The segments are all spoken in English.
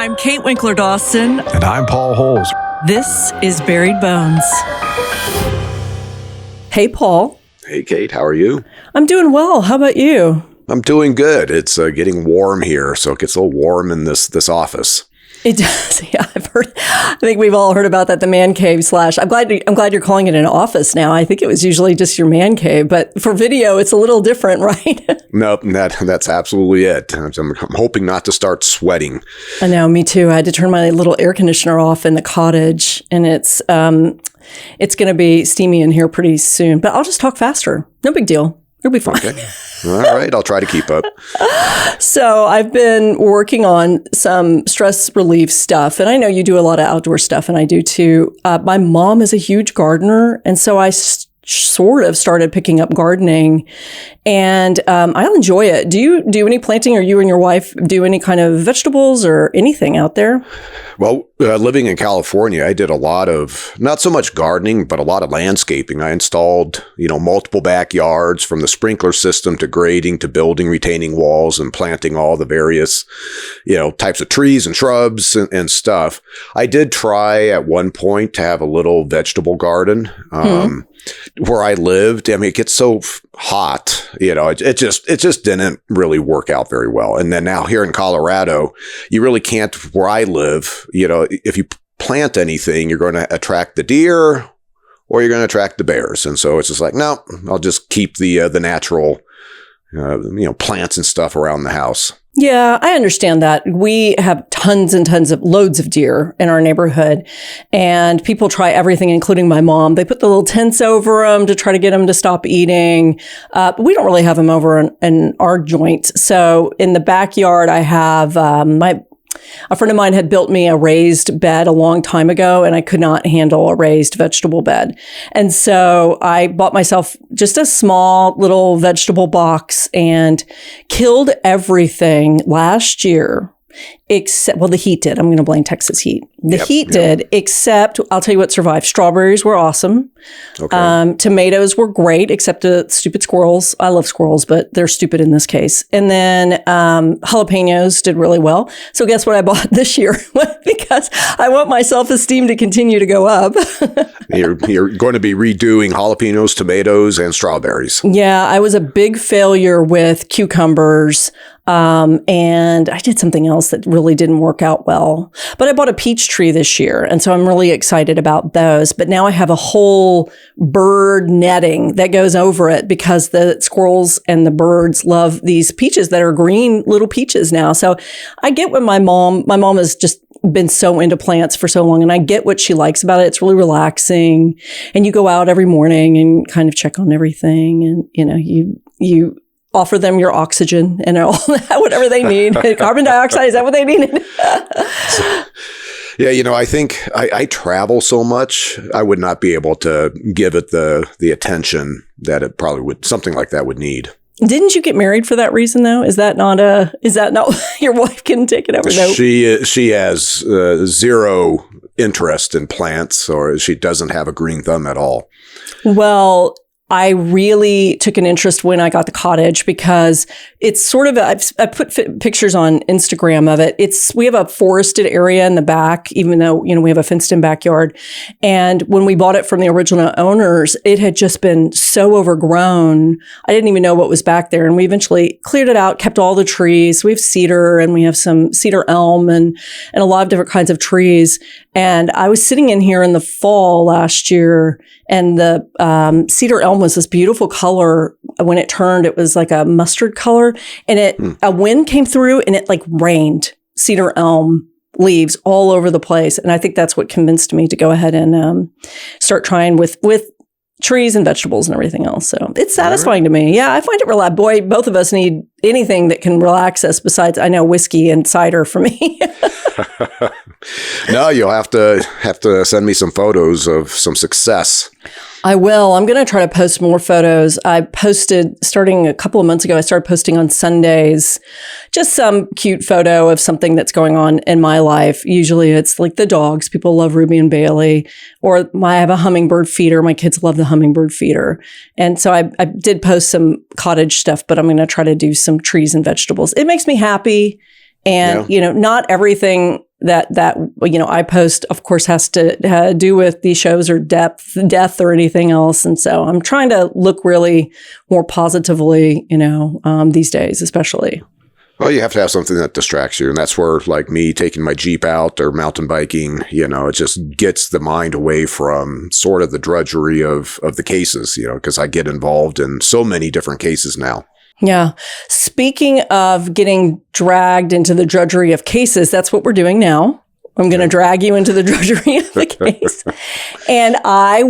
I'm Kate Winkler Dawson. And I'm Paul Holes. This is Buried Bones. Hey, Paul. Hey, Kate. How are you? I'm doing well. How about you? I'm doing good. It's getting warm here, so it gets a little warm in this office. It does. Yeah, I've heard. I think we've all heard about that. The man cave slash. I'm glad you're calling it an office now. I think it was usually just your man cave, but for video, it's a little different, right? Nope, that's absolutely it. I'm hoping not to start sweating. I know. Me too. I had to turn my little air conditioner off in the cottage, and it's going to be steamy in here pretty soon. But I'll just talk faster. No big deal. It'll be fine. Okay. All right. I'll try to keep up. So I've been working on some stress relief stuff. And I know you do a lot of outdoor stuff, and I do too. My mom is a huge gardener. And so I sort of started picking up gardening, and I enjoy it. Do you do any planting, or you and your wife do any kind of vegetables or anything out there? Well, living in California, I did a lot of, not so much gardening, but a lot of landscaping. I installed, multiple backyards, from the sprinkler system to grading to building retaining walls and planting all the various, types of trees and shrubs and stuff. I did try at one point to have a little vegetable garden. Where I lived, I mean, it gets so hot, it just didn't really work out very well. And then now here in Colorado, you really can't, where I live, if you plant anything, you're going to attract the deer or you're going to attract the bears. And so it's just like, no, I'll just keep the natural, plants and stuff around the house. Yeah, I understand that. We have tons and tons of loads of deer in our neighborhood, and people try everything, including my mom. They put the little tents over them to try to get them to stop eating. But we don't really have them over in our joint. So in the backyard, I have a friend of mine had built me a raised bed a long time ago, and I could not handle a raised vegetable bed. And so I bought myself just a small little vegetable box and killed everything last year. Except, well, the heat did. I'm going to blame Texas heat. The heat did, except I'll tell you what survived. Strawberries were awesome. Okay. Tomatoes were great, except the stupid squirrels. I love squirrels, but they're stupid in this case. And then jalapenos did really well. So guess what I bought this year? Because I want my self-esteem to continue to go up. You're going to be redoing jalapenos, tomatoes, and strawberries. Yeah, I was a big failure with cucumbers. And I did something else that really didn't work out well. But I bought a peach tree this year, and so I'm really excited about those. But now I have a whole bird netting that goes over it because the squirrels and the birds love these peaches that are green little peaches now. So I get what my mom has just been so into plants for so long, and I get what she likes about it. It's really relaxing, and you go out every morning and kind of check on everything, and you offer them your oxygen and all that, whatever they need. Carbon dioxide, is that what they need? Yeah, I think I travel so much, I would not be able to give it the attention that it probably would, something like that would need. Didn't you get married for that reason, though? Is that not your wife can take it over? No. She has zero interest in plants, or she doesn't have a green thumb at all. Well, I really took an interest when I got the cottage because it's sort of I put pictures on Instagram of it. We have a forested area in the back, even though, we have a fenced in backyard. And when we bought it from the original owners, it had just been so overgrown. I didn't even know what was back there. And we eventually cleared it out, kept all the trees. We have cedar, and we have some cedar elm and a lot of different kinds of trees. And I was sitting in here in the fall last year, and the cedar elm was this beautiful color. When it turned, it was like a mustard color, and a wind came through, and it like rained cedar elm leaves all over the place. And I think that's what convinced me to go ahead and start trying with trees and vegetables and everything else. So it's satisfying to me. Yeah, I find it relaxing. Boy, both of us need anything that can relax us besides, I know, whiskey and cider for me. No, you'll have to send me some photos of some success. I will. I'm going to try to post more photos. I posted, starting a couple of months ago, I started posting on Sundays, just some cute photo of something that's going on in my life. Usually it's like the dogs. People love Ruby and Bailey. Or I have a hummingbird feeder. My kids love the hummingbird feeder. And so I did post some cottage stuff, but I'm going to try to do some trees and vegetables. It makes me happy. And, not everything that I post, of course, has to do with these shows or death or anything else. And so I'm trying to look really more positively, these days, especially. Well, you have to have something that distracts you. And that's where, like me taking my Jeep out or mountain biking, it just gets the mind away from sort of the drudgery of the cases, because I get involved in so many different cases now. Yeah. Speaking of getting dragged into the drudgery of cases, that's what we're doing now. I'm going to drag you into the drudgery of the case. And I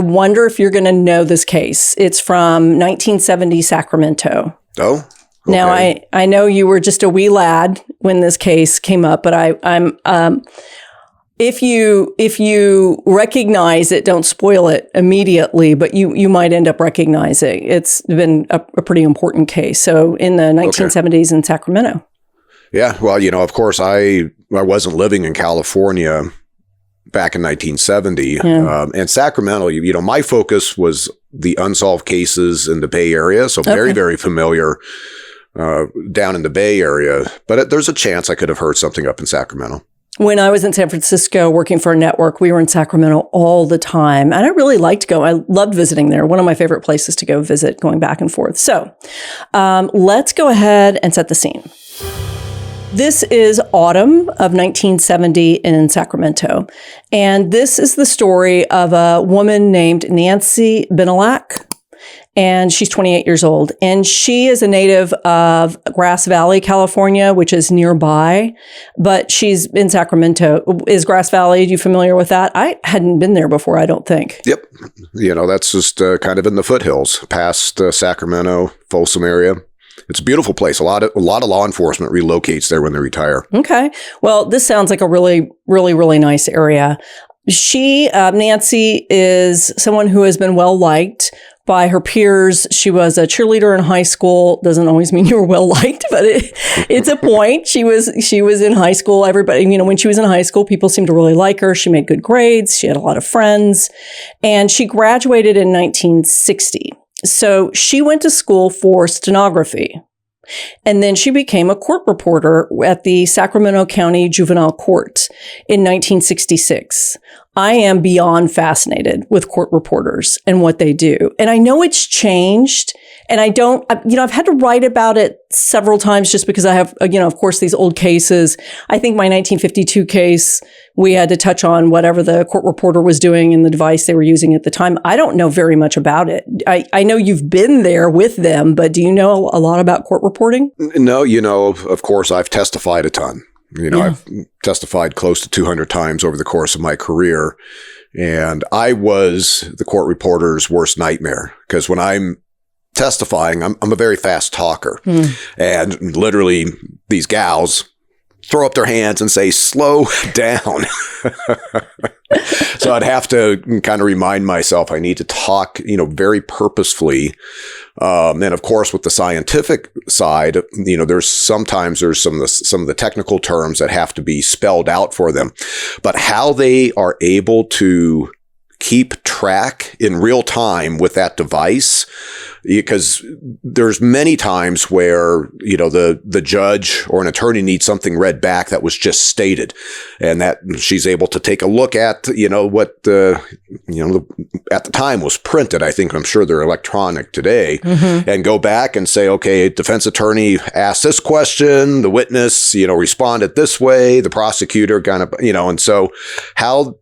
wonder if you're going to know this case. It's from 1970 Sacramento. Oh, okay. Now, I know you were just a wee lad when this case came up, but if you recognize it, don't spoil it immediately, but you might end up recognizing it's been a pretty important case. So in the 1970s in Sacramento. Yeah, well, of course, I wasn't living in California back in 1970, and Sacramento. My focus was the unsolved cases in the Bay Area, so very, very familiar down in the Bay Area. But there's a chance I could have heard something up in Sacramento. When I was in San Francisco working for a network, we were in Sacramento all the time. And I really liked going. I loved visiting there. One of my favorite places to go visit, going back and forth. So let's go ahead and set the scene. This is autumn of 1970 in Sacramento. And this is the story of a woman named Nancy Benelak. And she's 28 years old. And she is a native of Grass Valley, California, which is nearby. But she's in Sacramento. Is Grass Valley, are you familiar with that? I hadn't been there before, I don't think. Yep. That's just kind of in the foothills past Sacramento, Folsom area. It's a beautiful place. A lot of law enforcement relocates there when they retire. Okay. Well, this sounds like a really, really, really nice area. Nancy is someone who has been well liked by her peers. She was a cheerleader in high school. Doesn't always mean you were well liked, but it's a point. She was in high school. Everybody, when she was in high school, people seemed to really like her. She made good grades. She had a lot of friends, and she graduated in 1960. So she went to school for stenography. And then she became a court reporter at the Sacramento County Juvenile Court in 1966. I am beyond fascinated with court reporters and what they do. And I know it's changed. And I've had to write about it several times just because I have, of course, these old cases. I think my 1952 case, we had to touch on whatever the court reporter was doing and the device they were using at the time. I don't know very much about it. I know you've been there with them, but do you know a lot about court reporting? No, of course, I've testified a ton. I've testified close to 200 times over the course of my career. And I was the court reporter's worst nightmare because when I'm testifying, I'm a very fast talker. And literally these gals throw up their hands and say, slow down. So I'd have to kind of remind myself I need to talk, very purposefully. And of course, with the scientific side, there's some of the technical terms that have to be spelled out for them, but how they are able to keep track in real time with that device, because there's many times where, the judge or an attorney needs something read back that was just stated, and that she's able to take a look at, what at the time was printed. I'm sure they're electronic today, and go back and say, okay, defense attorney asked this question, the witness, responded this way, the prosecutor kind of, and so how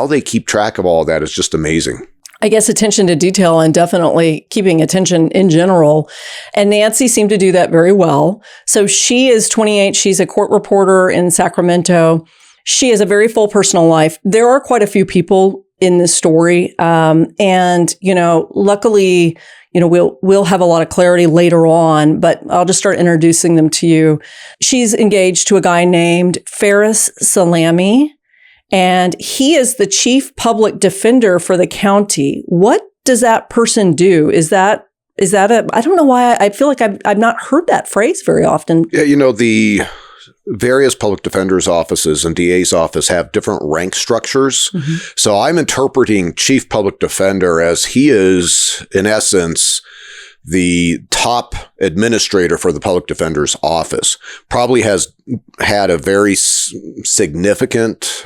they keep track of all that is just amazing. I guess attention to detail and definitely keeping attention in general. And Nancy seemed to do that very well. So she is 28. She's a court reporter in Sacramento. She has a very full personal life. There are quite a few people in this story. And luckily, we'll have a lot of clarity later on, but I'll just start introducing them to you. She's engaged to a guy named Ferris Salami. And he is the chief public defender for the county. What does that person do? Is that I don't know why I feel like I've not heard that phrase very often. Yeah, the various public defenders' offices and DA's office have different rank structures. So I'm interpreting chief public defender as he is, in essence, the top administrator for the public defender's office. Probably has had a very significant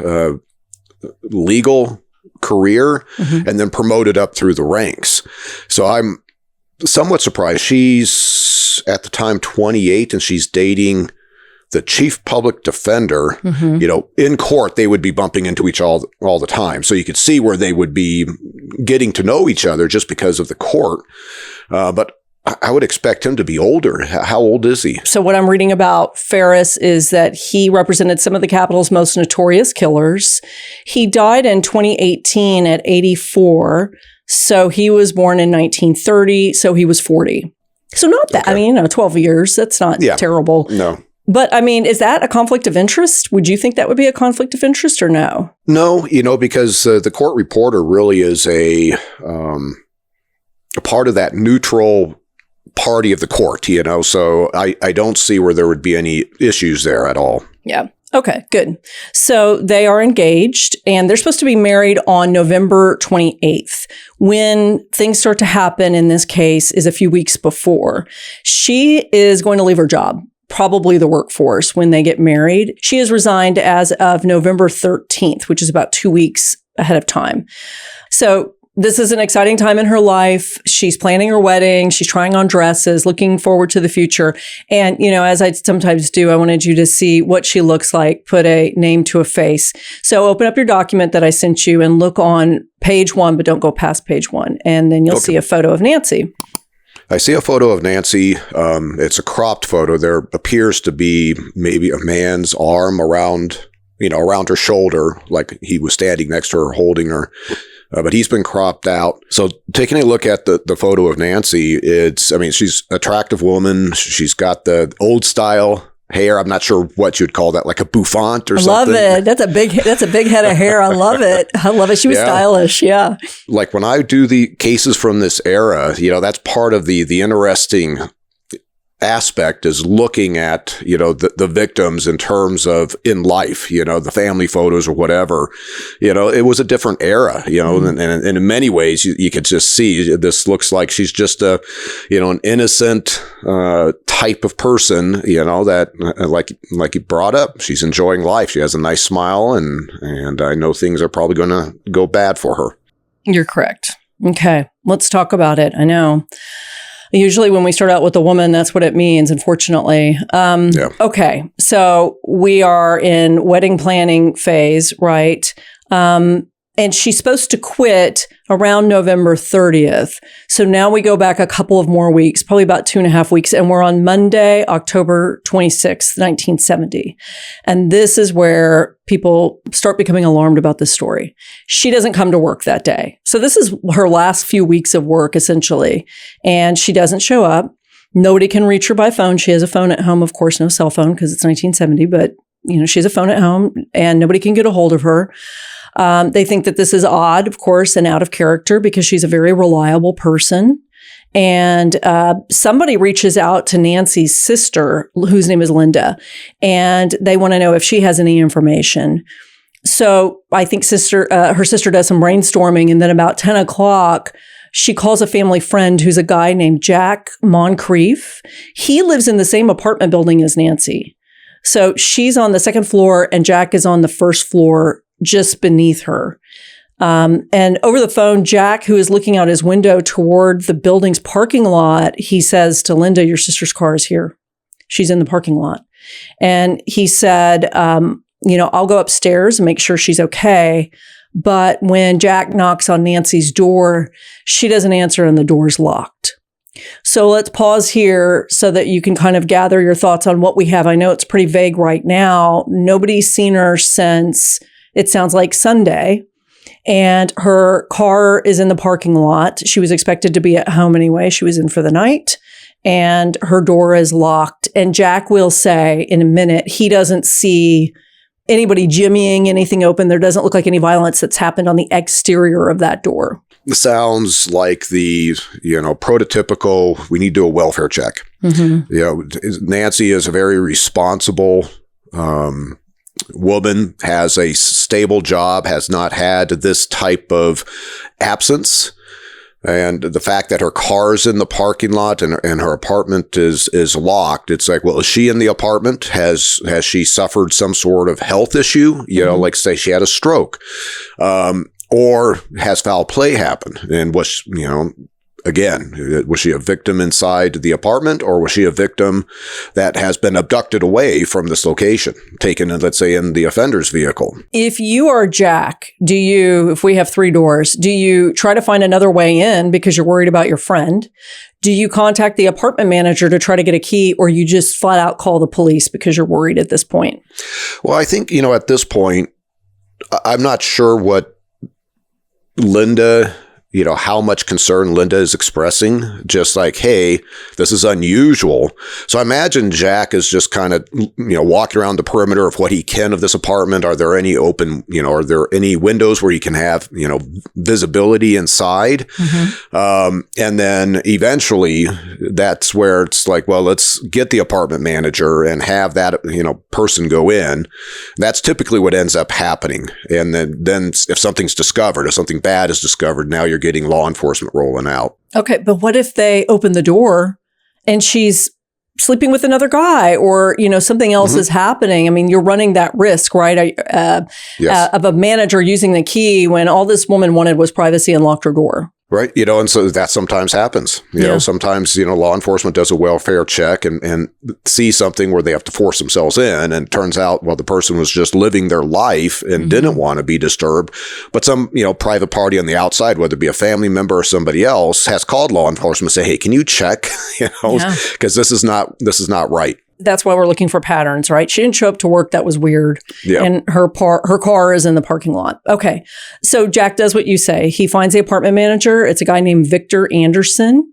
legal career and then promoted up through the ranks. So I'm somewhat surprised. She's at the time 28 and she's dating the chief public defender. You know, in court, they would be bumping into each other all the time. So you could see where they would be getting to know each other just because of the court. But I would expect him to be older. How old is he? So what I'm reading about Ferris is that he represented some of the Capitol's most notorious killers. He died in 2018 at 84. So he was born in 1930. So he was 40. So not that, I mean, 12 years. That's not terrible. No. But I mean, is that a conflict of interest? Would you think that would be a conflict of interest or no? No, because the court reporter really is a part of that neutral party of the court, so I don't see where there would be any issues there at all. Yeah. Okay, good. So they are engaged and they're supposed to be married on November 28th. When things start to happen in this case is a few weeks before. She is going to leave her job, probably the workforce, when they get married. She has resigned as of November 13th, which is about 2 weeks ahead of time. So this is an exciting time in her life. She's planning her wedding. She's trying on dresses, looking forward to the future. And, as I sometimes do, I wanted you to see what she looks like, put a name to a face. So open up your document that I sent you and look on page 1, but don't go past page 1. And then you'll see a photo of Nancy. I see a photo of Nancy. It's a cropped photo. There appears to be maybe a man's arm around her shoulder, like he was standing next to her, holding her. But he's been cropped out. So taking a look at the photo of Nancy, she's an attractive woman. She's got the old style hair. I'm not sure what you'd call that, like a bouffant or something. I love it. That's a big head of hair. I love it. She was stylish. Yeah. Like when I do the cases from this era, that's part of the interesting aspect is looking at, the victims in terms of in life, the family photos or whatever. It was a different era, and in many ways you could just see this looks like she's just an innocent type of person, that like you brought up, she's enjoying life. She has a nice smile and I know things are probably going to go bad for her. You're correct. Okay, let's talk about it. I know. Usually when we start out with a woman, that's what it means, unfortunately. Okay, so we are in wedding planning phase, right? And she's supposed to quit around November 30th. So now we go back a couple of more weeks, probably about 2.5 weeks, and we're on Monday, October 26th, 1970. And this is where people start becoming alarmed about this story. She doesn't come to work that day. So this is her last few weeks of work, essentially. And she doesn't show up. Nobody can reach her by phone. She has a phone at home, of course, no cell phone because it's 1970, but she has a phone at home and nobody can get a hold of her. They think that this is odd, of course, and out of character because she's a very reliable person. And somebody reaches out to Nancy's sister, whose name is Linda, and they want to know if she has any information. So I think her sister does some brainstorming, and then about 10 o'clock, she calls a family friend who's a guy named Jack Moncrief. He lives in the same apartment building as Nancy. So she's on the second floor, and Jack is on the first floor just beneath her. And over the phone, Jack, who is looking out his window toward the building's parking lot, he says to Linda, your sister's car is here. She's in the parking lot. And he said, I'll go upstairs and make sure she's okay. But when Jack knocks on Nancy's door, she doesn't answer and the door's locked. So let's pause here so that you can kind of gather your thoughts on what we have. I know it's pretty vague right now. Nobody's seen her since, it sounds like, Sunday. And her car is in the parking lot. She was expected to be at home anyway. She was in for the night. And her door is locked. And Jack will say in a minute, he doesn't see anybody jimmying anything open. There doesn't look like any violence that's happened on the exterior of that door. Sounds like the, prototypical, we need to do a welfare check. Mm-hmm. Nancy is a very responsible woman, has a stable job, has not had this type of absence. And the fact that her car's in the parking lot and her apartment is locked, it's like, well, is she in the apartment? Has she suffered some sort of health issue? You know, like say she had a stroke, or has foul play happened? And was, you know, again, was she a victim inside the apartment, or was she a victim that has been abducted away from this location, taken, let's say, in the offender's vehicle? If you are Jack, if we have 3 doors, do you try to find another way in because you're worried about your friend? Do you contact the apartment manager to try to get a key, or you just flat out call the police because you're worried at this point? Well, I think, you know, at this point, I'm not sure what Linda, you know, how much concern Linda is expressing, just like, hey, this is unusual. So I imagine Jack is just kind of, you know, walking around the perimeter of what he can of this apartment. Are there any open, you know, are there any windows where he can have, you know, visibility inside? And then eventually that's where it's like, well, let's get the apartment manager and have that, you know, person go in. That's typically what ends up happening. And then if something's discovered, if something bad is discovered, now you're getting law enforcement rolling out. Okay, but what if they open the door and she's sleeping with another guy, or, you know, something else is happening? I mean, you're running that risk, right? Yes. Of a manager using the key when all this woman wanted was privacy and locked her door. Right. You know, and so that sometimes happens. You know, sometimes, you know, law enforcement does a welfare check and sees something where they have to force themselves in. And it turns out, well, the person was just living their life and didn't want to be disturbed. But some, you know, private party on the outside, whether it be a family member or somebody else, has called law enforcement and say, hey, can you check? You know, because this is not right. That's why we're looking for patterns, right? She didn't show up to work. That was weird. Yeah. And her car is in the parking lot. Okay. So Jack does what you say. He finds the apartment manager. It's a guy named Victor Anderson.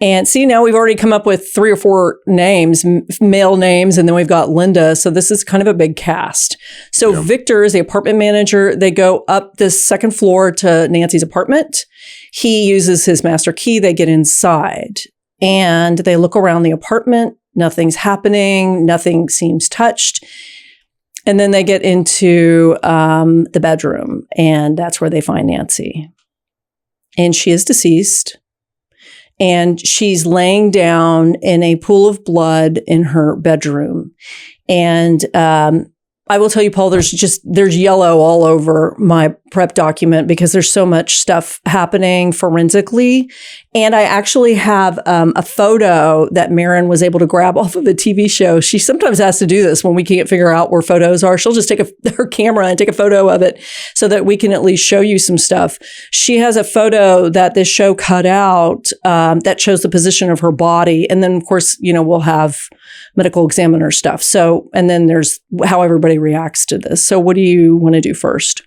And see, now we've already come up with 3 or 4 names, male names, and then we've got Linda. So this is kind of a big cast. So Victor is the apartment manager. They go up this second floor to Nancy's apartment. He uses his master key. They get inside and they look around the apartment. Nothing's happening. Nothing seems touched. And then they get into the bedroom, and that's where they find Nancy. And she is deceased. And she's laying down in a pool of blood in her bedroom. And I will tell you, Paul, there's yellow all over my prep document because there's so much stuff happening forensically. And I actually have a photo that Marin was able to grab off of a TV show. She sometimes has to do this when we can't figure out where photos are. She'll just take her camera and take a photo of it so that we can at least show you some stuff. She has a photo that this show cut out that shows the position of her body. And then, of course, you know, we'll have medical examiner stuff. So, and then there's how everybody reacts to this. So what do you want to do first?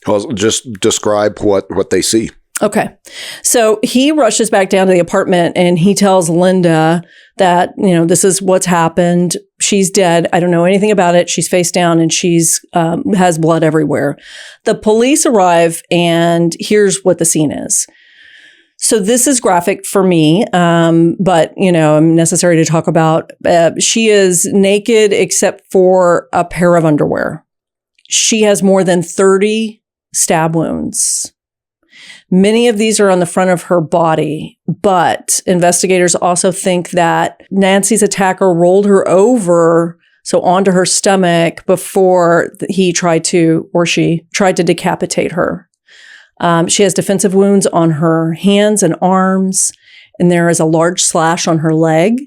Well, just describe what they see. Okay. So he rushes back down to the apartment and he tells Linda that, you know, this is what's happened. She's dead. I don't know anything about it. She's face down and she's has blood everywhere. The police arrive and here's what the scene is. So this is graphic for me, but, you know, necessary to talk about. She is naked except for a pair of underwear. She has more than 30 stab wounds. Many of these are on the front of her body, but investigators also think that Nancy's attacker rolled her over, so onto her stomach, before she tried to decapitate her. She has defensive wounds on her hands and arms, and there is a large slash on her leg,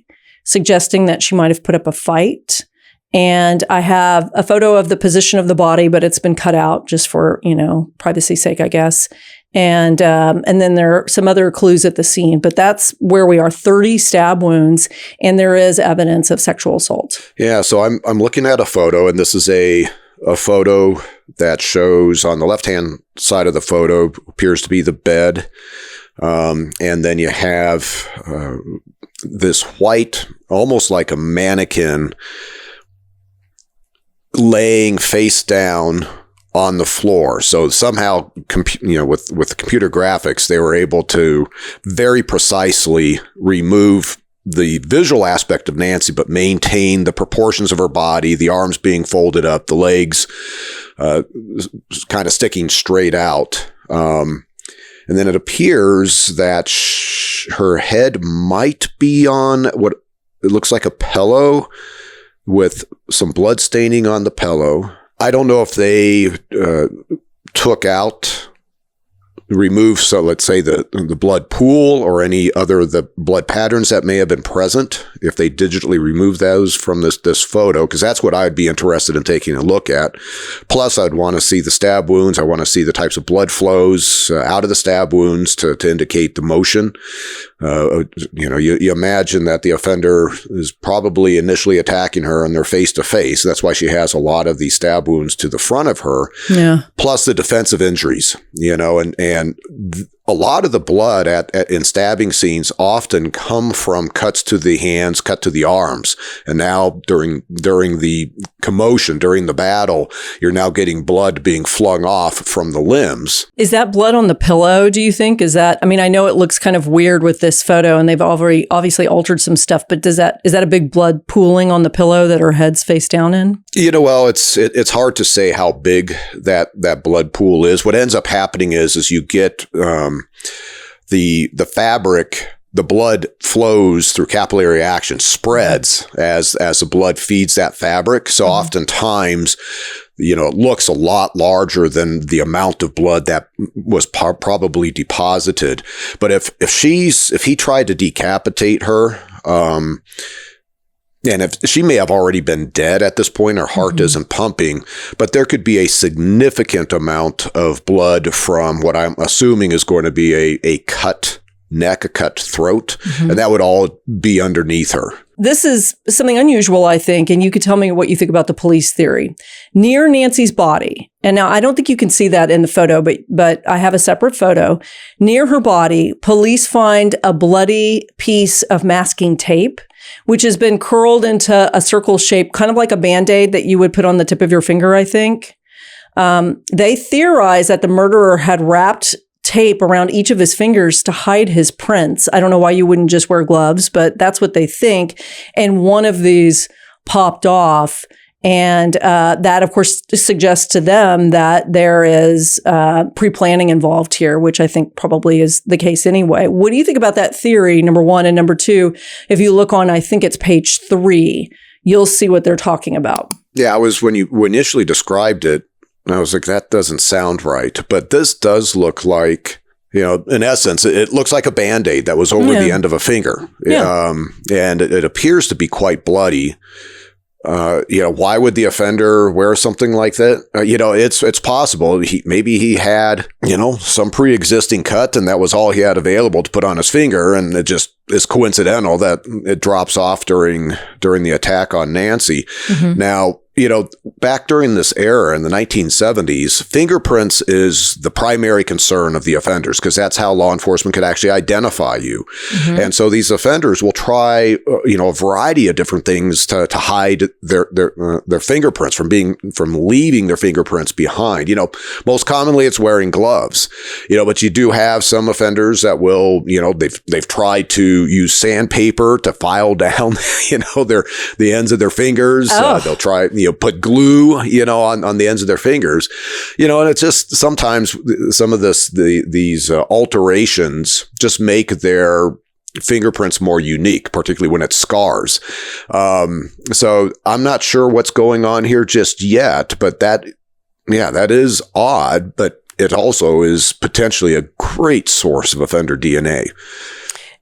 suggesting that she might have put up a fight. And I have a photo of the position of the body, but it's been cut out just for, you know, privacy's sake, I guess. And then there are some other clues at the scene, but that's where we are, 30 stab wounds, and there is evidence of sexual assault. Yeah, so I'm looking at a photo, and this is a photo that shows on the left-hand side of the photo appears to be the bed. And then you have this white, almost like a mannequin, laying face down on the floor. So somehow, with the computer graphics, they were able to very precisely remove the visual aspect of Nancy, but maintain the proportions of her body, the arms being folded up, the legs kind of sticking straight out. And then it appears that her head might be on what it looks like a pillow with some blood staining on the pillow. I don't know if they removed, so let's say the blood pool or any other the blood patterns that may have been present, if they digitally removed those from this photo, because that's what I'd be interested in taking a look at. Plus, I'd want to see the stab wounds. I want to see the types of blood flows out of the stab wounds to indicate the motion. You imagine that the offender is probably initially attacking her and they're face to face. That's why she has a lot of these stab wounds to the front of her. Yeah. Plus the defensive injuries, and a lot of the blood in stabbing scenes often come from cuts to the hands, cut to the arms. And now during the commotion, during the battle, you're now getting blood being flung off from the limbs. Is that blood on the pillow, do you think? I know it looks kind of weird with this photo and they've already obviously altered some stuff, but is that a big blood pooling on the pillow that her head's face down in? Well, it's hard to say how big that blood pool is. What ends up happening is you get the fabric, the blood flows through capillary action, spreads as the blood feeds that fabric. So oftentimes, it looks a lot larger than the amount of blood that was probably deposited. But if he tried to decapitate her, and if she may have already been dead at this point, her heart isn't pumping, but there could be a significant amount of blood from what I'm assuming is going to be a cut neck, a cut throat, and that would all be underneath her. This is something unusual, I think, and you could tell me what you think about the police theory. Near Nancy's body, and now I don't think you can see that in the photo, but I have a separate photo. Near her body, police find a bloody piece of masking tape, which has been curled into a circle shape, kind of like a Band-Aid that you would put on the tip of your finger, I think. They theorize that the murderer had wrapped tape around each of his fingers to hide his prints. I don't know why you wouldn't just wear gloves, but that's what they think. And one of these popped off. And that, of course, suggests to them that there is pre-planning involved here, which I think probably is the case anyway. What do you think about that theory, number one? And number two, if you look on, I think it's page 3, you'll see what they're talking about. Yeah, when you initially described it, I was like, that doesn't sound right. But this does look like, in essence, it looks like a Band-Aid that was over the end of a finger. Yeah. And it appears to be quite bloody. Why would the offender wear something like that? It's possible. Maybe he had, some pre-existing cut and that was all he had available to put on his finger. And it just is coincidental that it drops off during the attack on Nancy. Now, back during this era in the 1970s, fingerprints is the primary concern of the offenders because that's how law enforcement could actually identify you. And so these offenders will try, a variety of different things to hide their fingerprints from leaving their fingerprints behind. Most commonly it's wearing gloves, but you do have some offenders that will, they've tried to use sandpaper to file down, the ends of their fingers. They'll try, put glue, on the ends of their fingers, and it's just sometimes some of these alterations just make their fingerprints more unique, particularly when it's scars. So I'm not sure what's going on here just yet, but that is odd, but it also is potentially a great source of offender DNA.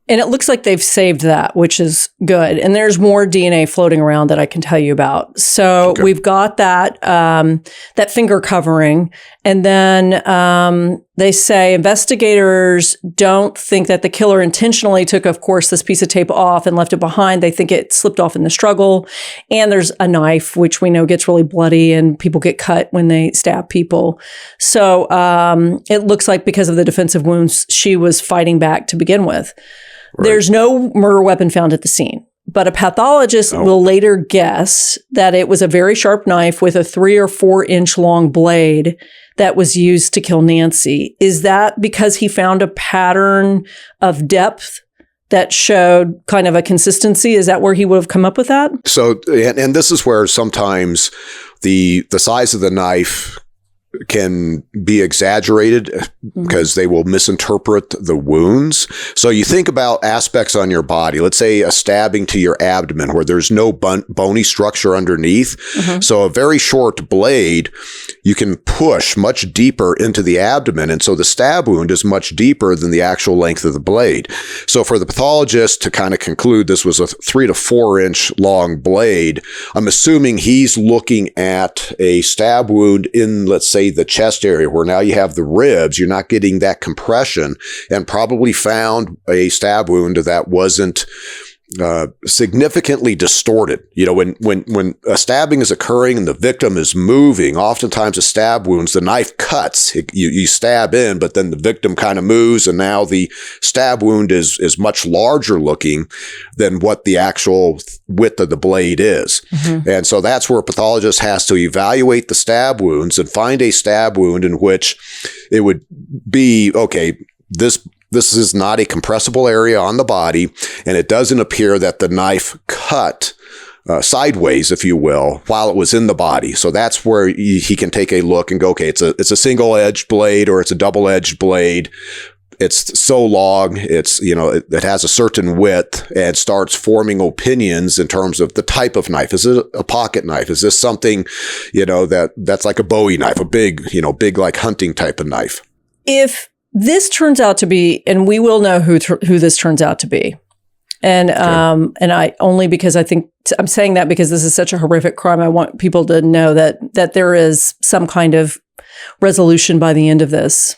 And it looks like they've saved that, which is good. And there's more DNA floating around that I can tell you about. So we've got that finger covering. And then they say investigators don't think that the killer intentionally took, of course, this piece of tape off and left it behind. They think it slipped off in the struggle. And there's a knife, which we know gets really bloody and people get cut when they stab people. So it looks like because of the defensive wounds, she was fighting back to begin with. Right. There's no murder weapon found at the scene, but a pathologist will later guess that it was a very sharp knife with a 3 or 4 inch long blade that was used to kill Nancy. Is that because he found a pattern of depth that showed kind of a consistency? Is that where he would have come up with that? So, and this is where sometimes the size of the knife can be exaggerated because they will misinterpret the wounds. So you think about aspects on your body, let's say a stabbing to your abdomen where there's no bony structure underneath. So a very short blade, you can push much deeper into the abdomen. And so the stab wound is much deeper than the actual length of the blade. So for the pathologist to kind of conclude this was a 3 to 4 inch long blade, I'm assuming he's looking at a stab wound in, let's say, the chest area where now you have the ribs, you're not getting that compression, and probably found a stab wound that wasn't significantly distorted. You know, when a stabbing is occurring and the victim is moving, oftentimes a stab wounds, the knife cuts, you stab in, but then the victim kind of moves, and now the stab wound is much larger looking than what the actual width of the blade is. And so that's where a pathologist has to evaluate the stab wounds and find a stab wound in which it would be, okay, this is not a compressible area on the body, and it doesn't appear that the knife cut sideways, if you will, while it was in the body. So that's where he can take a look and go, okay, it's a single-edged blade or it's a double-edged blade. It's so long, it's, you know, it has a certain width, and starts forming opinions in terms of the type of knife. Is it a pocket knife? Is this something, you know, that's like a Bowie knife, a big like hunting type of knife? If this turns out to be, and we will know who this turns out to be. And and I only because I think I'm saying that because this is such a horrific crime. I want people to know that there is some kind of resolution by the end of this.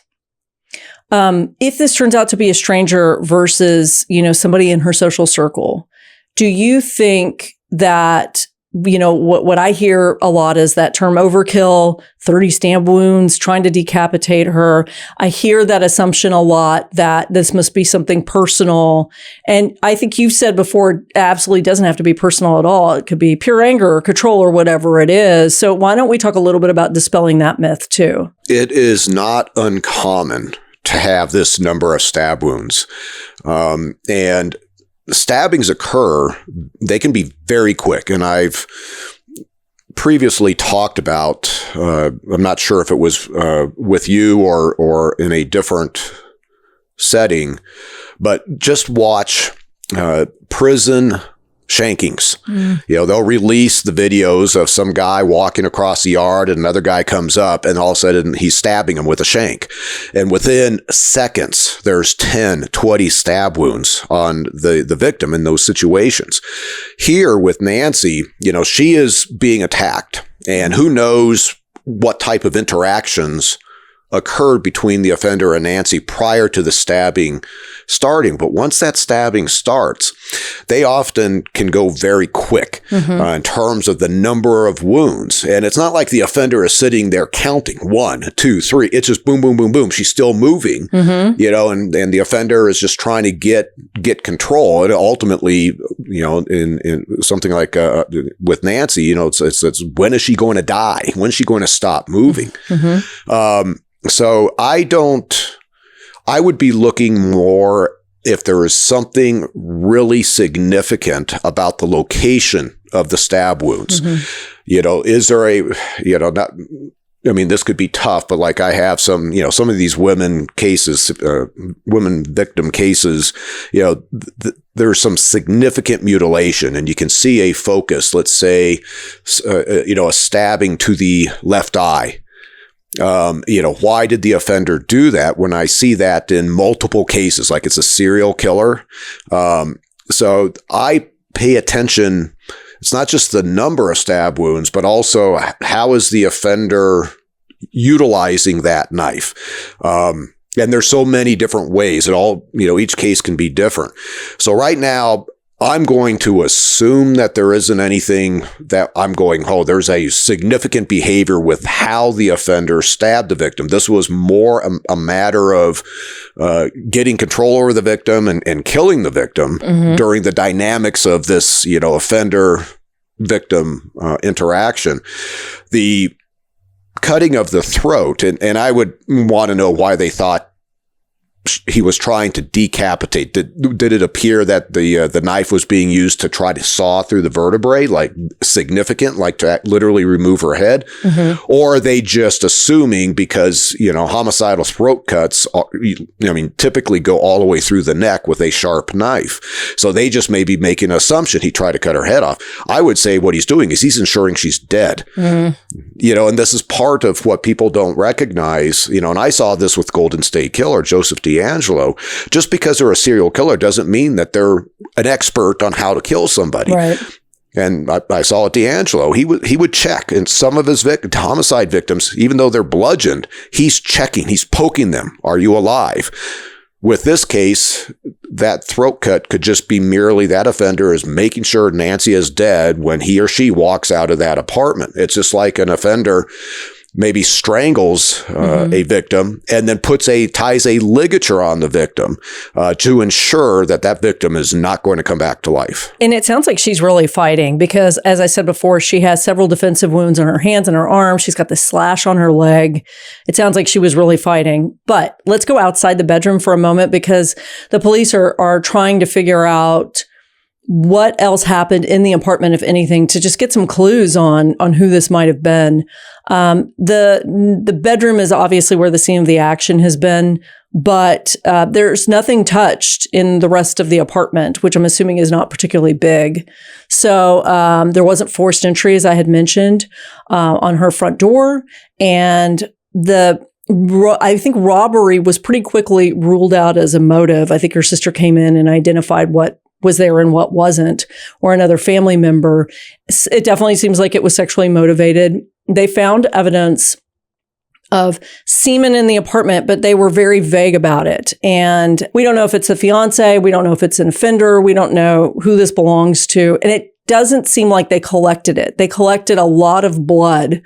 If this turns out to be a stranger versus, you know, somebody in her social circle, do you think that, you know, what I hear a lot is that term overkill, 30 stab wounds, trying to decapitate her. I hear that assumption a lot that this must be something personal. And I think you've said before, it absolutely doesn't have to be personal at all. It could be pure anger or control or whatever it is. So why don't we talk a little bit about dispelling that myth too? It is not uncommon to have this number of stab wounds. And stabbings occur, they can be very quick. And I've previously talked about, I'm not sure if it was with you or in a different setting, but just watch prison shankings. You know, they'll release the videos of some guy walking across the yard and another guy comes up and all of a sudden he's stabbing him with a shank. And within seconds, there's 10, 20 stab wounds on the victim in those situations. Here with Nancy, you know, she is being attacked, and who knows what type of interactions occurred between the offender and Nancy prior to the stabbing starting. But once that stabbing starts, they often can go very quick in terms of the number of wounds. And it's not like the offender is sitting there counting 1, 2, 3. It's just boom, boom, boom, boom. She's still moving, you know, and the offender is just trying to get control. And ultimately, you know, in something like with Nancy, you know, it's when is she going to die? When is she going to stop moving? So I would be looking more if there is something really significant about the location of the stab wounds. You know, is there this could be tough, but like I have some of these women cases, women victim cases, you know, there's some significant mutilation and you can see a focus, let's say, a stabbing to the left eye. You know, why did the offender do that? When I see that in multiple cases, like it's a serial killer. So I pay attention. It's not just the number of stab wounds, but also how is the offender utilizing that knife? And there's so many different ways. It all, you know, each case can be different. So right now, I'm going to assume that there isn't anything that I'm going, oh, there's a significant behavior with how the offender stabbed the victim. This was more a matter of getting control over the victim and killing the victim during the dynamics of this, you know, offender-victim interaction. The cutting of the throat, and I would want to know why they thought he was trying to decapitate. Did it appear that the knife was being used to try to saw through the vertebrae, like significant, like to literally remove her head? Or are they just assuming because, homicidal throat cuts, typically go all the way through the neck with a sharp knife. So they just may be making an assumption he tried to cut her head off. I would say what he's doing is he's ensuring she's dead. And this is part of what people don't recognize, and I saw this with Golden State Killer, Joseph D'Angelo. Just because they're a serial killer doesn't mean that they're an expert on how to kill somebody. Right. And I saw it D'Angelo. He would check, and some of his homicide victims, even though they're bludgeoned, he's checking, he's poking them. Are you alive? With this case, that throat cut could just be merely that offender is making sure Nancy is dead when he or she walks out of that apartment. It's just like an offender maybe strangles a victim and then ties a ligature on the victim to ensure that victim is not going to come back to life. And it sounds like she's really fighting because, as I said before, she has several defensive wounds on her hands and her arms. She's got this slash on her leg. It sounds like she was really fighting. But let's go outside the bedroom for a moment because the police are trying to figure out what else happened in the apartment, if anything, to just get some clues on who this might have been. The bedroom is obviously where the scene of the action has been, but there's nothing touched in the rest of the apartment, which I'm assuming is not particularly big. So there wasn't forced entry, as I had mentioned, on her front door. And I think robbery was pretty quickly ruled out as a motive. I think her sister came in and identified what was there and what wasn't, or another family member. It definitely seems like it was sexually motivated. They found evidence of semen in the apartment, but they were very vague about it. And we don't know if it's a fiance. We don't know if it's an offender. We don't know who this belongs to. And it doesn't seem like they collected it. They collected a lot of blood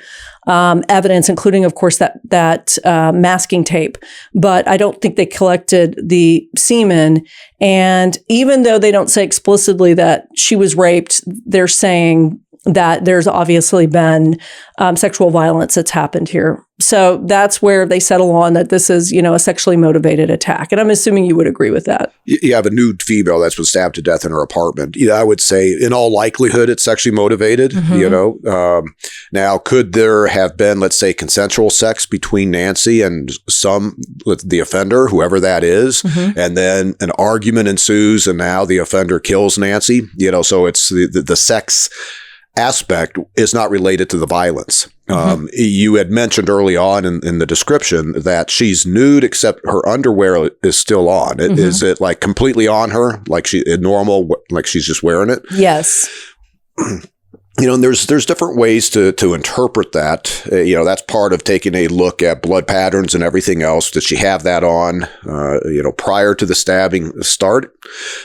evidence, including, of course, that masking tape. But I don't think they collected the semen. And even though they don't say explicitly that she was raped, they're saying that there's obviously been sexual violence that's happened here. So that's where they settle on that this is, a sexually motivated attack. And I'm assuming you would agree with that. You have a nude female that's been stabbed to death in her apartment. I would say in all likelihood, it's sexually motivated, Now, could there have been, let's say, consensual sex between Nancy and the offender, whoever that is, and then an argument ensues and now the offender kills Nancy? So it's the sex aspect is not related to the violence. You had mentioned early on in the description that she's nude except her underwear is still on. Is it like completely on her, like normal, like she's just wearing it? Yes. And there's different ways to interpret that. That's part of taking a look at blood patterns and everything else. Did she have that on, prior to the stabbing start?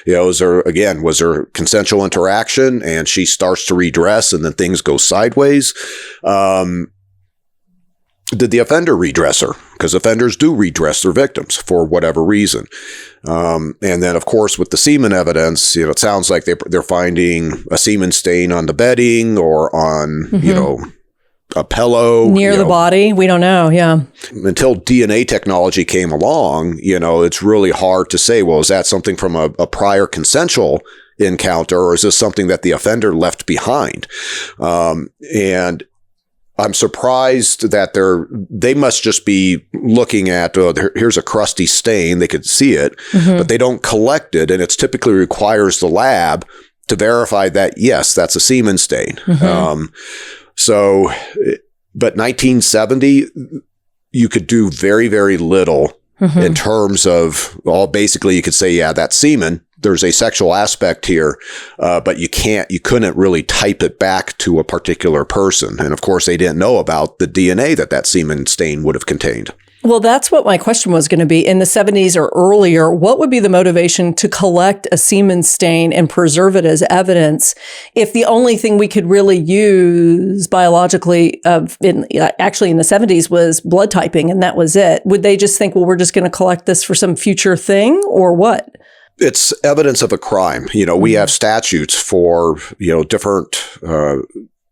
Was there consensual interaction and she starts to redress and then things go sideways? Did the offender redress her? Because offenders do redress their victims for whatever reason. And then, of course, with the semen evidence, it sounds like they're finding a semen stain on the bedding or on, a pillow. Near the body. We don't know. Yeah. Until DNA technology came along, it's really hard to say, well, is that something from a prior consensual encounter or is this something that the offender left behind? And I'm surprised that they must just be looking at, here's a crusty stain. They could see it, but they don't collect it. And it typically requires the lab to verify that, yes, that's a semen stain. But 1970, you could do very, very little in terms of, basically you could say, yeah, that's semen. There's a sexual aspect here, but you couldn't really type it back to a particular person. And of course, they didn't know about the DNA that semen stain would have contained. Well, that's what my question was going to be. In the 70s or earlier, what would be the motivation to collect a semen stain and preserve it as evidence if the only thing we could really use biologically actually in the 70s was blood typing and that was it? Would they just think, well, we're just going to collect this for some future thing or what? It's evidence of a crime. We have statutes for, different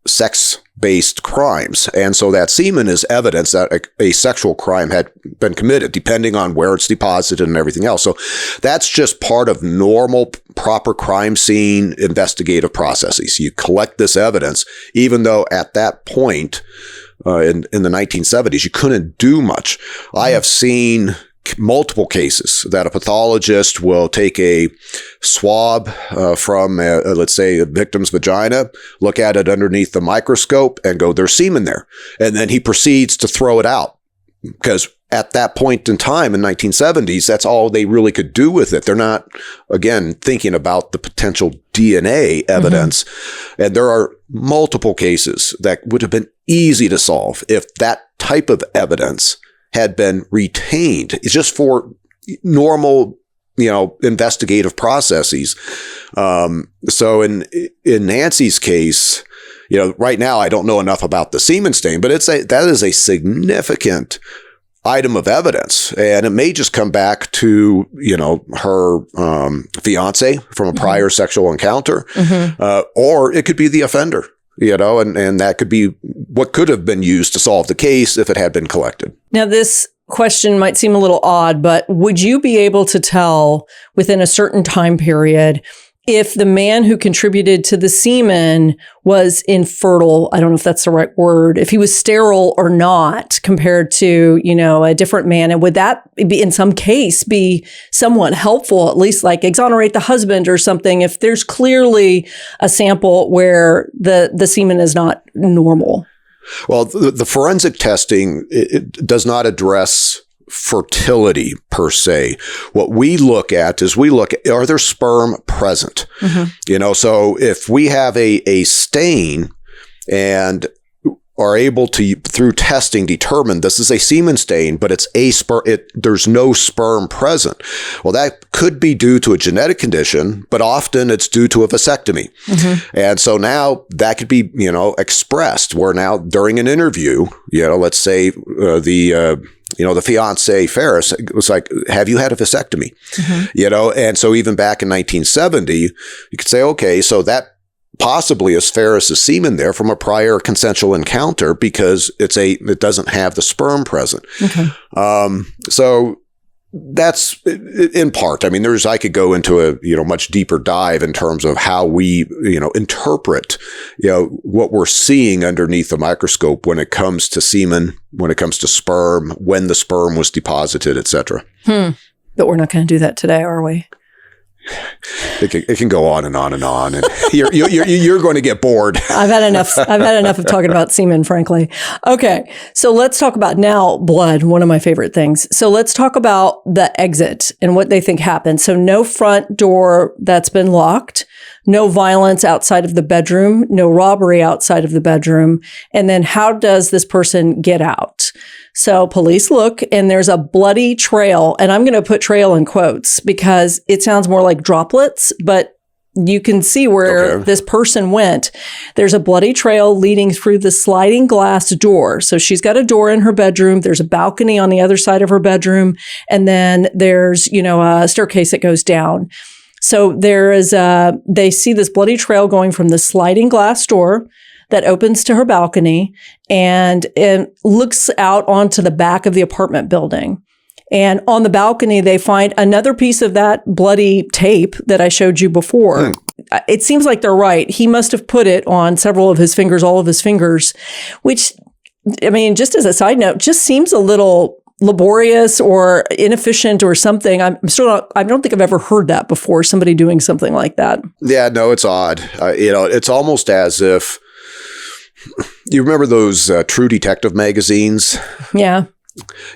sex-based crimes. And so that semen is evidence that a sexual crime had been committed, depending on where it's deposited and everything else. So that's just part of normal, proper crime scene investigative processes. You collect this evidence, even though at that point, in the 1970s, you couldn't do much. I have seen multiple cases that a pathologist will take a swab from, let's say, a victim's vagina, look at it underneath the microscope and go, there's semen there. And then he proceeds to throw it out because at that point in time in 1970s, that's all they really could do with it. They're not, again, thinking about the potential DNA evidence. Mm-hmm. And there are multiple cases that would have been easy to solve if that type of evidence had been retained. It's just for normal, investigative processes. So in Nancy's case, right now I don't know enough about the semen stain, but that is a significant item of evidence, and it may just come back to her fiance from a prior sexual encounter, or it could be the offender. And that could be what could have been used to solve the case if it had been collected. Now, this question might seem a little odd, but would you be able to tell within a certain time period if the man who contributed to the semen was infertile? I don't know if that's the right word, if he was sterile or not compared to, a different man. And would that be in some case be somewhat helpful, at least like exonerate the husband or something, if there's clearly a sample where the semen is not normal? Well, the forensic testing, it does not address fertility per se. What we look at is are there sperm present? Mm-hmm. So if we have a stain and are able to, through testing, determine this is a semen stain, but it's there's no sperm present. Well, that could be due to a genetic condition, but often it's due to a vasectomy. Mm-hmm. And so now that could be, expressed where now during an interview, let's say the fiance Ferris was like, have you had a vasectomy? Mm-hmm. And so even back in 1970, you could say, okay, so that possibly is Ferris's semen there from a prior consensual encounter because it doesn't have the sperm present. Okay. So that's in part. I mean, I could go into a, much deeper dive in terms of how we, interpret, what we're seeing underneath the microscope when it comes to semen, when it comes to sperm, when the sperm was deposited, et cetera. But we're not going to do that today, are we? It can go on and on and on, and you're going to get bored. I've had enough of talking about semen, frankly. Okay, so let's talk about now blood, one of my favorite things. So let's talk about the exit and what they think happened. So no front door that's been locked, no violence outside of the bedroom, no robbery outside of the bedroom, and then how does this person get out? So police look and there's a bloody trail, and I'm going to put trail in quotes because it sounds more like droplets, but you can see where this person went. There's a bloody trail leading through the sliding glass door. So she's got a door in her bedroom. There's a balcony on the other side of her bedroom. And then there's, a staircase that goes down. So they see this bloody trail going from the sliding glass door that opens to her balcony and it looks out onto the back of the apartment building. And on the balcony, they find another piece of that bloody tape that I showed you before. It seems like they're right. He must have put it on several of his fingers, all of his fingers, which, I mean, just as a side note, just seems a little laborious or inefficient or something. I don't think I've ever heard that before, somebody doing something like that. Yeah, no, it's odd. It's almost as if, you remember those True Detective magazines? Yeah.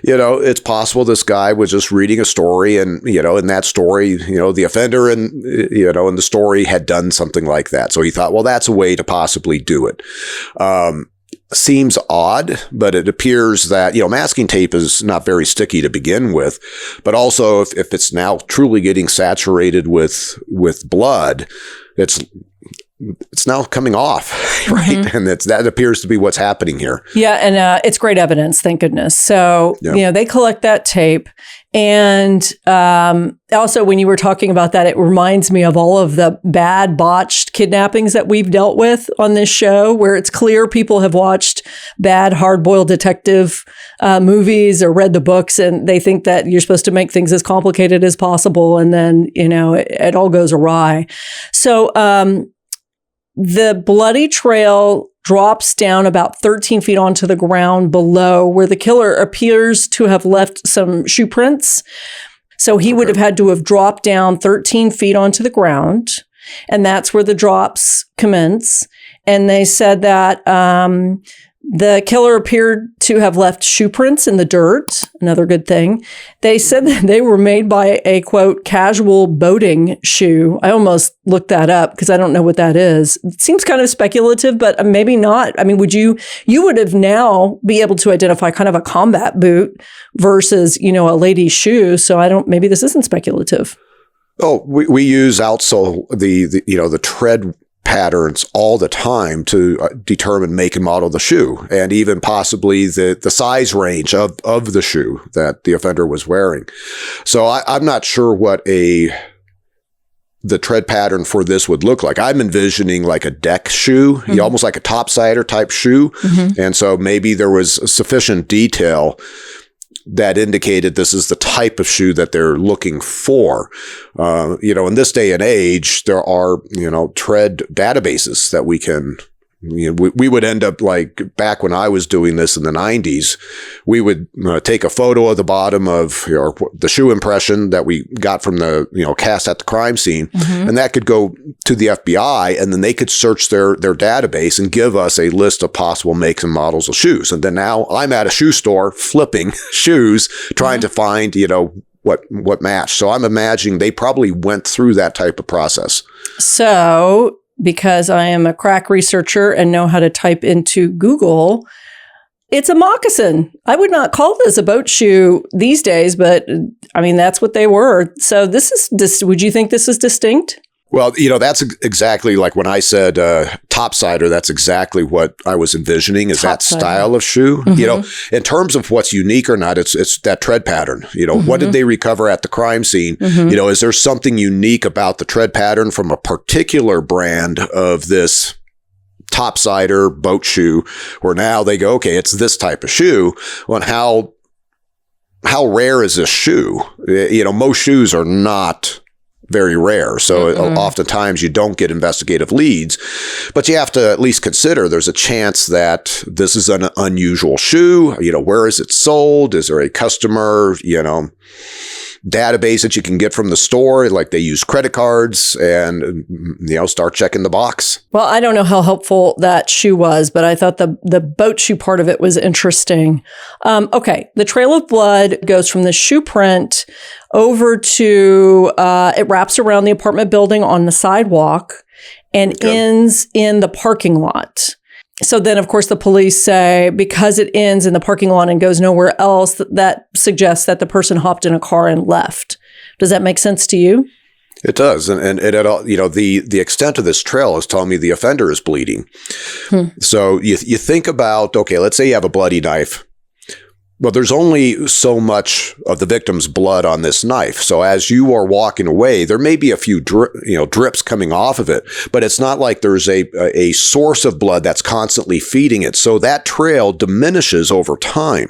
It's possible this guy was just reading a story and, in that story, the offender and, in the story had done something like that. So he thought, well, that's a way to possibly do it. Seems odd, but it appears that, masking tape is not very sticky to begin with, but also if it's now truly getting saturated with blood, it's it's now coming off, right? Mm-hmm. And that appears to be what's happening here. Yeah, and it's great evidence, thank goodness. So, they collect that tape. And also, when you were talking about that, it reminds me of all of the bad botched kidnappings that we've dealt with on this show, where it's clear people have watched bad hard-boiled detective movies or read the books, and they think that you're supposed to make things as complicated as possible. And then, it all goes awry. So the bloody trail drops down about 13 feet onto the ground below, where the killer appears to have left some shoe prints. So he would have had to have dropped down 13 feet onto the ground, and that's where the drops commence. And they said that the killer appeared to have left shoe prints in the dirt, another good thing. They said that they were made by a, quote, casual boating shoe. I almost looked that up because I don't know what that is. It seems kind of speculative, but maybe not. I mean, you would have now be able to identify kind of a combat boot versus, a lady's shoe. So maybe this isn't speculative. Oh, we use outsole, the tread patterns all the time to determine make and model the shoe, and even possibly the size range of the shoe that the offender was wearing. So I'm not sure what the tread pattern for this would look like. I'm envisioning like a deck shoe, mm-hmm. Almost like a topsider type shoe. Mm-hmm. And so maybe there was sufficient detail that indicated this is the type of shoe that they're looking for. In this day and age, there are, tread databases that we can, we would end up like back when I was doing this in the 90s, we would take a photo of the bottom of the shoe impression that we got from the, cast at the crime scene. Mm-hmm. And that could go to the FBI, and then they could search their database and give us a list of possible makes and models of shoes. And then now I'm at a shoe store flipping shoes, trying mm-hmm. to find, what match. So I'm imagining they probably went through that type of process. So, because I am a crack researcher and know how to type into Google, it's a moccasin. I would not call this a boat shoe these days, but that's what they were. So would you think this is distinct? Well, that's exactly like when I said topsider, that's exactly what I was envisioning is that style of shoe. Mm-hmm. In terms of what's unique or not, it's that tread pattern. Mm-hmm. What did they recover at the crime scene? Mm-hmm. Is there something unique about the tread pattern from a particular brand of this topsider boat shoe where now they go, okay, it's this type of shoe. Well, how rare is this shoe? Most shoes are not very rare. So mm-hmm. oftentimes you don't get investigative leads, but you have to at least consider there's a chance that this is an unusual shoe. Where is it sold? Is there a customer, database that you can get from the store? Like they use credit cards and, start checking the box. Well, I don't know how helpful that shoe was, but I thought the boat shoe part of it was interesting. Okay. The trail of blood goes from the shoe print over to, it wraps around the apartment building on the sidewalk and ends in the parking lot. So then, of course, the police say because it ends in the parking lot and goes nowhere else, that suggests that the person hopped in a car and left. Does that make sense to you? It does. And it all, the extent of this trail is telling me the offender is bleeding. So you think about, okay, let's say you have a bloody knife. Well, there's only so much of the victim's blood on this knife. So as you are walking away, there may be a few drips coming off of it, but it's not like there's a source of blood that's constantly feeding it. So that trail diminishes over time.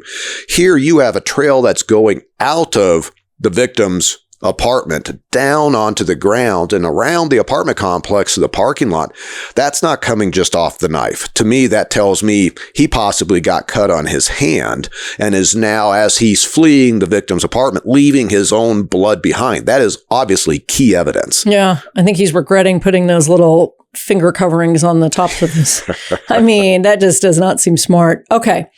Here you have a trail that's going out of the victim's apartment down onto the ground and around the apartment complex to the parking lot. That's not coming just off the knife. To me, that tells me he possibly got cut on his hand and is now, as he's fleeing the victim's apartment, leaving his own blood behind. That is obviously key evidence. Yeah, I think he's regretting putting those little finger coverings on the top of his. That just does not seem smart. Okay.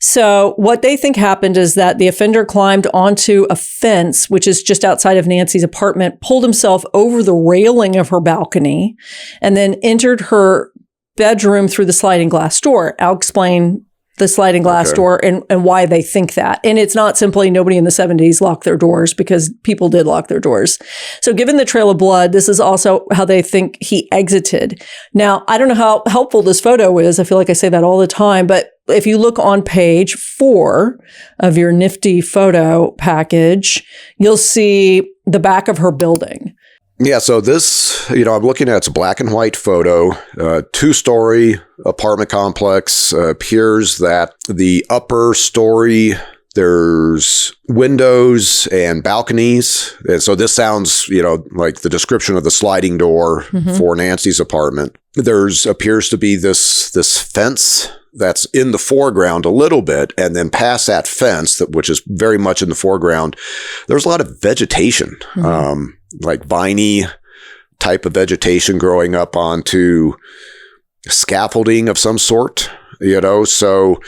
So what they think happened is that the offender climbed onto a fence, which is just outside of Nancy's apartment, pulled himself over the railing of her balcony, and then entered her bedroom through the sliding glass door. I'll explain the sliding glass door and why they think that. And it's not simply nobody in the 70s locked their doors, because people did lock their doors. So given the trail of blood, this is also how they think he exited. Now, I don't know how helpful this photo is. I feel like I say that all the time, but if you look on page 4 of your nifty photo package, you'll see the back of her building. Yeah, so this, I'm looking at, it's a black and white photo, 2-story apartment complex. Appears that the upper story, there's windows and balconies. And so this sounds, like the description of the sliding door for Nancy's apartment. There's appears to be this fence that's in the foreground a little bit, and then past that fence, which is very much in the foreground, there's a lot of vegetation, like viney type of vegetation growing up onto scaffolding of some sort. So,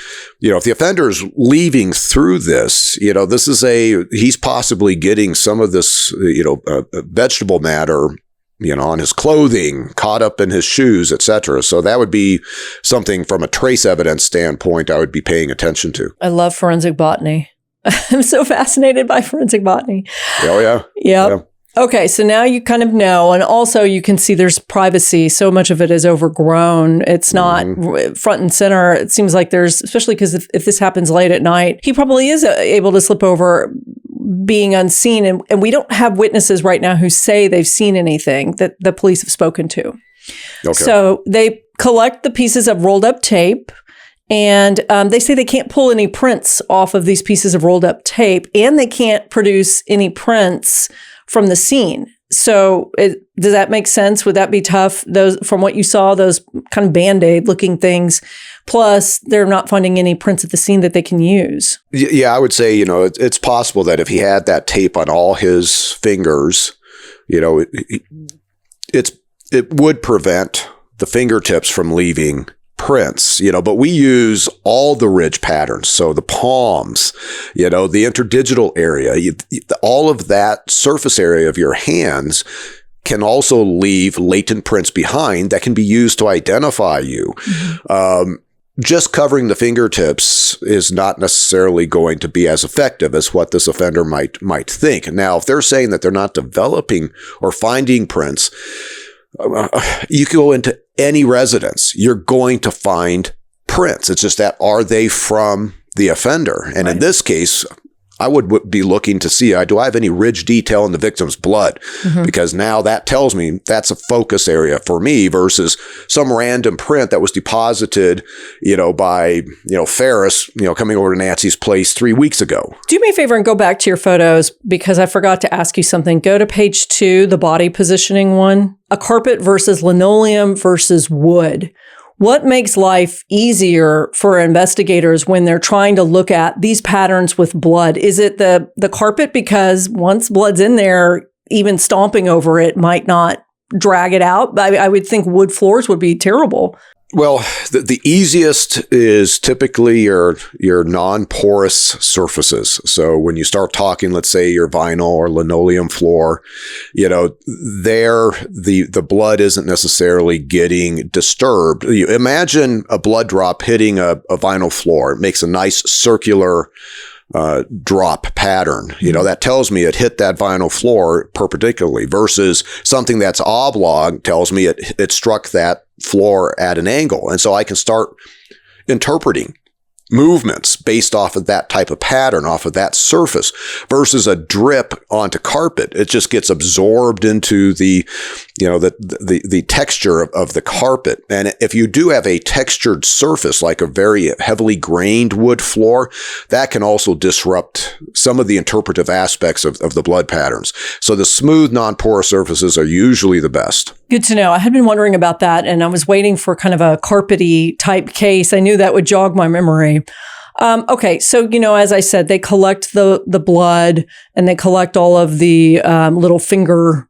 if the offender's leaving through this, this is he's possibly getting some of this, vegetable matter, on his clothing, caught up in his shoes, etc. So that would be something from a trace evidence standpoint I would be paying attention to. I love forensic botany. I'm so fascinated by forensic botany. Oh, yeah. Yep. Yeah. Okay, so now you kind of know, and also you can see there's privacy. So much of it is overgrown. It's not front and center. It seems like there's, especially because if this happens late at night, he probably is able to slip over being unseen. And we don't have witnesses right now who say they've seen anything that the police have spoken to. Okay. So they collect the pieces of rolled up tape. And they say they can't pull any prints off of these pieces of rolled up tape, and they can't produce any prints from the scene. So does that make sense? Would that be tough? Those, from what you saw, those kind of Band-Aid looking things, plus they're not finding any prints at the scene that they can use. Yeah, I would say, it's possible that if he had that tape on all his fingers, it would prevent the fingertips from leaving prints, but we use all the ridge patterns. So the palms, the interdigital area, all of that surface area of your hands can also leave latent prints behind that can be used to identify you. Just covering the fingertips is not necessarily going to be as effective as what this offender might think. Now, if they're saying that they're not developing or finding prints, you can go into any residence, you're going to find prints. It's just that, are they from the offender? And in this case, I would be looking to see, do I have any ridge detail in the victim's blood? Because now that tells me that's a focus area for me versus some random print that was deposited, by, Ferris, coming over to Nancy's place 3 weeks ago. Do me a favor and go back to your photos, because I forgot to ask you something. Go to page 2, the body positioning one, a carpet versus linoleum versus wood. What makes life easier for investigators when they're trying to look at these patterns with blood? Is it the carpet? Because once blood's in there, even stomping over it might not drag it out. I would think wood floors would be terrible. Well, the easiest is typically your non-porous surfaces. So when you start talking, let's say your vinyl or linoleum floor, there the blood isn't necessarily getting disturbed. You imagine a blood drop hitting a vinyl floor. It makes a nice circular drop pattern. That tells me it hit that vinyl floor perpendicularly, versus something that's oblong tells me it struck that floor at an angle. And so I can start interpreting movements based off of that type of pattern, off of that surface, versus a drip onto carpet. It just gets absorbed into the texture of the carpet. And if you do have a textured surface, like a very heavily grained wood floor, that can also disrupt some of the interpretive aspects of the blood patterns. So the smooth, non-porous surfaces are usually the best. Good to know. I had been wondering about that, and I was waiting for kind of a carpety type case. I knew that would jog my memory. Okay, so, as I said, they collect the blood, and they collect all of the little finger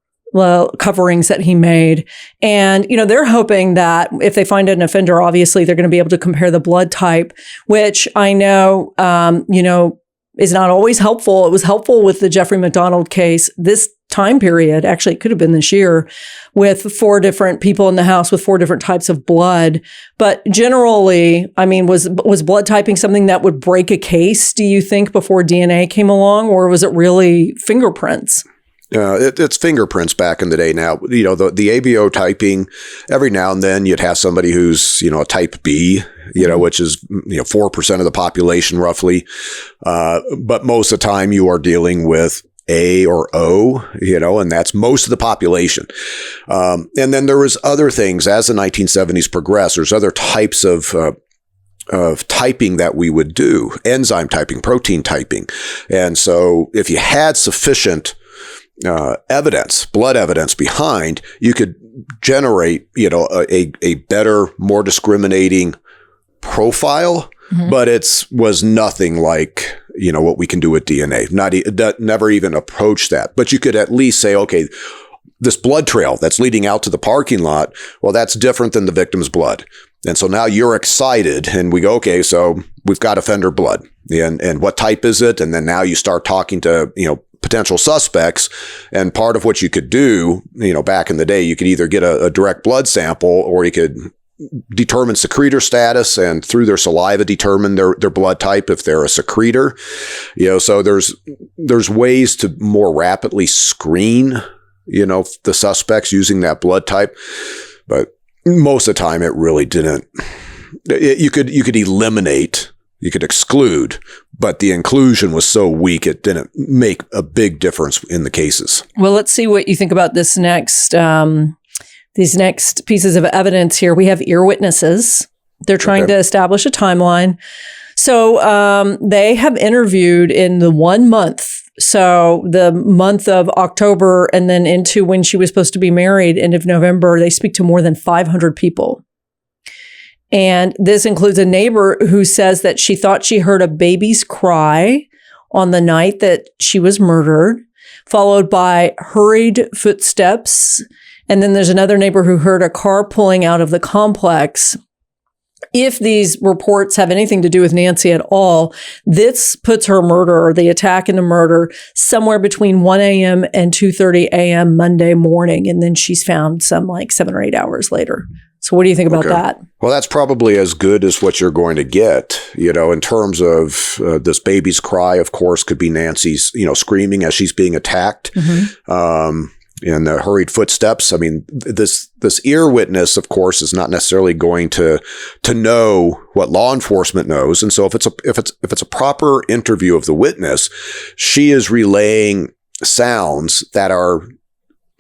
coverings that he made. And, they're hoping that if they find an offender, obviously they're going to be able to compare the blood type, which I know, is not always helpful. It was helpful with the Jeffrey McDonald case. This time period. Actually, it could have been this year, with 4 different people in the house with 4 different types of blood. But generally, I mean, was blood typing something that would break a case, do you think, before DNA came along, or was it really fingerprints? It's fingerprints back in the day. Now, the ABO typing, every now and then you'd have somebody who's, a type B, which is, 4% of the population roughly. But most of the time you are dealing with A or O, and that's most of the population. And then there was other things as the 1970s progressed. There's other types of typing that we would do, enzyme typing, protein typing. And so if you had sufficient evidence, blood evidence behind, you could generate, a better, more discriminating profile, but was nothing like, what we can do with DNA. Never even approach that. But you could at least say, okay, this blood trail that's leading out to the parking lot, well, that's different than the victim's blood. And so now you're excited and we go, okay, so we've got offender blood and what type is it? And then now you start talking to, potential suspects. And part of what you could do, back in the day, you could either get a direct blood sample or you could determine secretor status and through their saliva determine their blood type if they're a secretor. So there's ways to more rapidly screen, the suspects using that blood type. But most of the time it really didn't. You could eliminate, you could exclude, but the inclusion was so weak it didn't make a big difference in the cases. Well, let's see what you think about this next, these next pieces of evidence here. We have ear witnesses. They're trying to establish a timeline. So they have interviewed in the 1 month. So the month of October and then into when she was supposed to be married, end of November, they speak to more than 500 people. And this includes a neighbor who says that she thought she heard a baby's cry on the night that she was murdered, followed by hurried footsteps. And then there's another neighbor who heard a car pulling out of the complex. If these reports have anything to do with Nancy at all, this puts her murder, the attack and the murder, somewhere between 1 a.m. and 2:30 a.m. Monday morning. And then she's found some 7 or 8 hours later. So what do you think about that? Well, that's probably as good as what you're going to get, in terms of this baby's cry, of course, could be Nancy's, screaming as she's being attacked. And the hurried footsteps. I mean, this ear witness, of course, is not necessarily going to know what law enforcement knows. And so if it's a proper interview of the witness, she is relaying sounds that are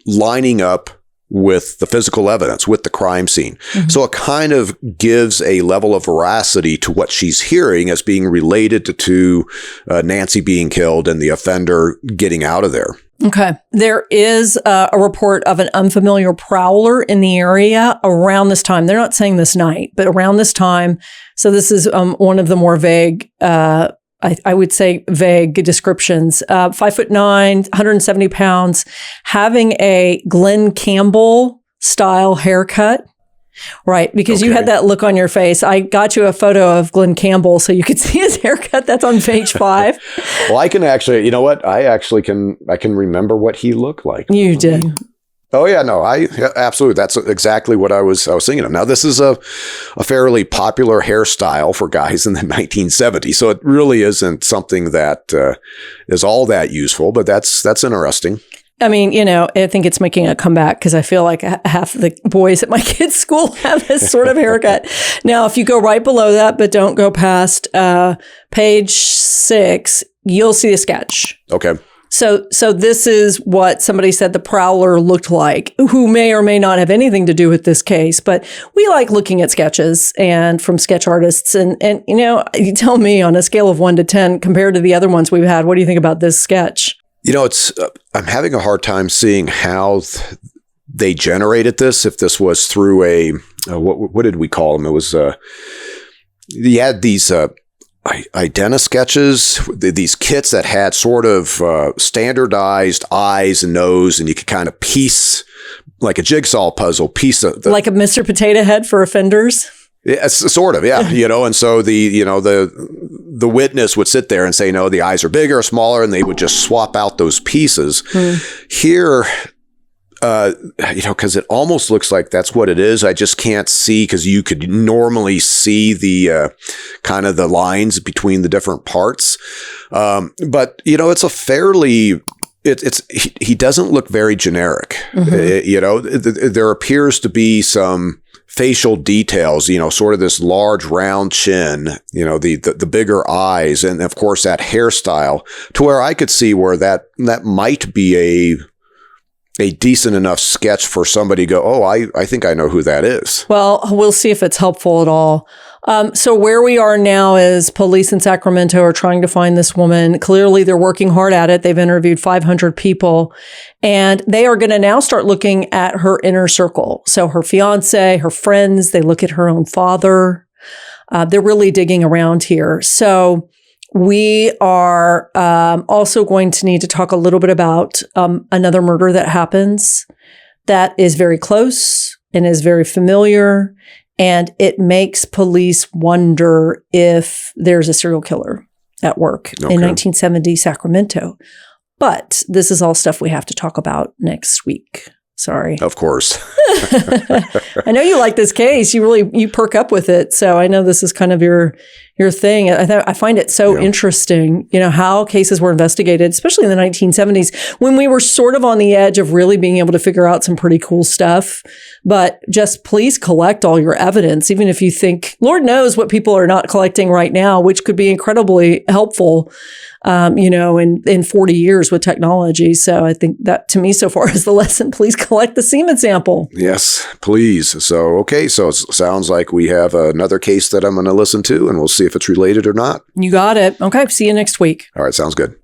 lining up with the physical evidence, with the crime scene. So it kind of gives a level of veracity to what she's hearing as being related to Nancy being killed and the offender getting out of there. Okay. There is a report of an unfamiliar prowler in the area around this time. They're not saying this night, but around this time. So this is one of the more vague, I would say vague descriptions. 5'9", 170 pounds, having a Glenn Campbell style haircut. Right, because you had that look on your face. I got you a photo of Glenn Campbell so you could see his haircut. That's on page 5. Well, I can actually, I can remember what he looked like. You did. Oh yeah, no, absolutely. That's exactly what I was thinking of. Now, this is a fairly popular hairstyle for guys in the 1970s, so it really isn't something that is all that useful, but that's interesting. I mean, I think it's making a comeback because I feel like half the boys at my kids' school have this sort of haircut. Now, if you go right below that, but don't go past page 6, you'll see a sketch. Okay. So this is what somebody said the prowler looked like, who may or may not have anything to do with this case. But we like looking at sketches and from sketch artists. And you tell me on a scale of 1 to 10 compared to the other ones we've had, what do you think about this sketch? I'm having a hard time seeing how they generated this. If this was through what did we call them? It was, you had these identi sketches, these kits that had sort of standardized eyes and nose, and you could kind of piece, like a jigsaw puzzle, like a Mr. Potato Head for offenders. Yeah, sort of, yeah. And so the the witness would sit there and say, no, the eyes are bigger or smaller, and they would just swap out those pieces. Here, because it almost looks like that's what it is. I just can't see, because you could normally see the kind of the lines between the different parts. But, it's a fairly... He doesn't look very generic. There appears to be some facial details, sort of this large round chin, the bigger eyes, and of course that hairstyle, to where I could see where that might be a decent enough sketch for somebody to go, oh, I think I know who that is. Well, we'll see if it's helpful at all. So where we are now is police in Sacramento are trying to find this woman. Clearly, they're working hard at it. They've interviewed 500 people, and they are going to now start looking at her inner circle. So her fiance, her friends, they look at her own father. They're really digging around here. So we are also going to need to talk a little bit about another murder that happens that is very close and is very familiar. And it makes police wonder if there's a serial killer at work in 1970 Sacramento. But this is all stuff we have to talk about next week. Sorry. Of course. I know you like this case. You perk up with it. So I know this is kind of your thing. I find it so interesting, how cases were investigated, especially in the 1970s, when we were sort of on the edge of really being able to figure out some pretty cool stuff. But just please collect all your evidence, even if you think, Lord knows what people are not collecting right now, which could be incredibly helpful, in 40 years with technology. So I think that, to me, so far is the lesson. Please collect the semen sample. Yes, please. So it sounds like we have another case that I'm going to listen to, and we'll see if it's related or not. You got it. Okay. See you next week. All right. Sounds good.